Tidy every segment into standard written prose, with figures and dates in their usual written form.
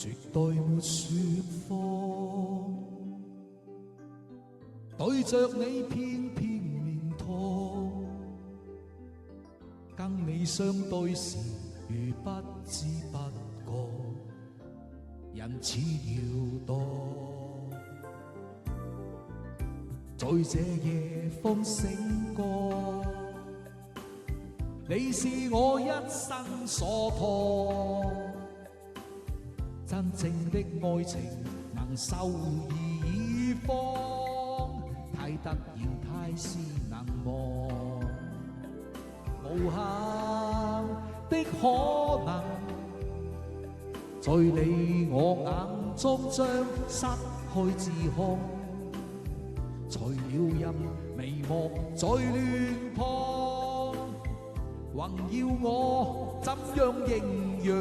絕對沒説謊，對着你偏偏面託，跟你相對時如不知不覺，因此要多，在這夜風醒過，你是我一生所託，真正的愛情能秀異方，太突然太是能忘，無限的可能，在你我眼中將失去自控，除了任眉目在亂碰，還要我怎樣形容？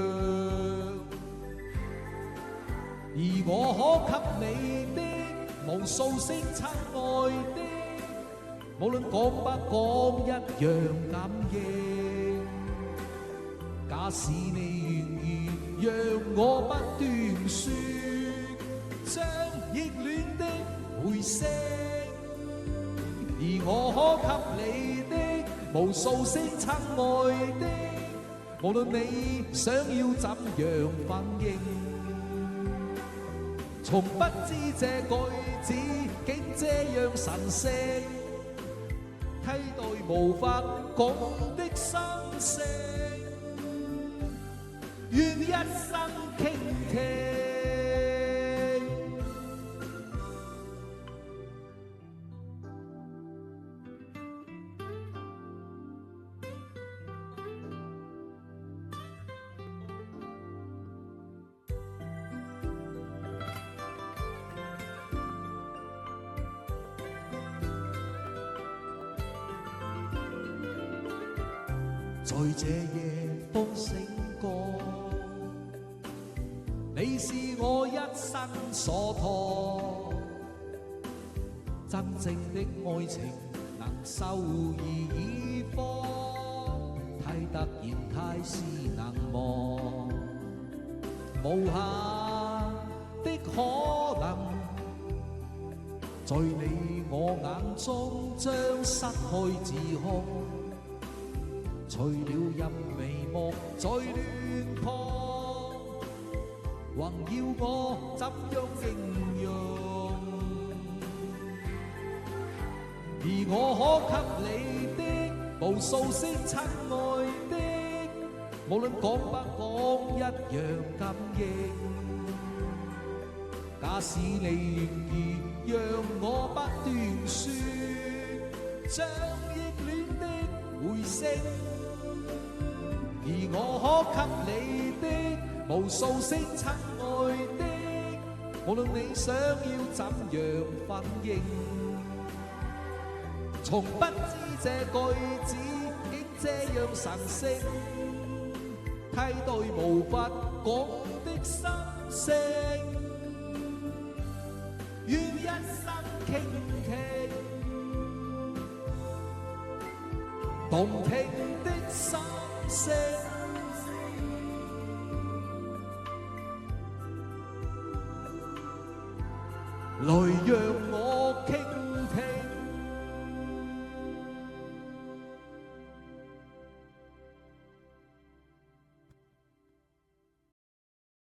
而我可給你的無數聲親愛的，無論講不講一樣感應。假使你願意讓我不斷說，將熱戀的回聲，而我可給你的無數聲親愛的，無論你想要怎樣反應。從不知這句子竟這樣神聖，替代無法講的心聲，願一生傾聽。在這夜風醒過，你是我一生所託，真正的愛情能秀異方，太突然太是能忘，無限的可能，在你我眼中將失去自控。除了任眉目在亂碰，還要我怎樣形容？而我可給你的無數聲親愛的，無論講不講一樣感應。假使你願意讓我不斷說，將熱戀的回聲，而我可給你的無數聲親愛的，無論你想要怎樣反應。從不知這句子竟這樣神聖，替代無法講的心聲，願一生傾聽動聽的心聲，來讓我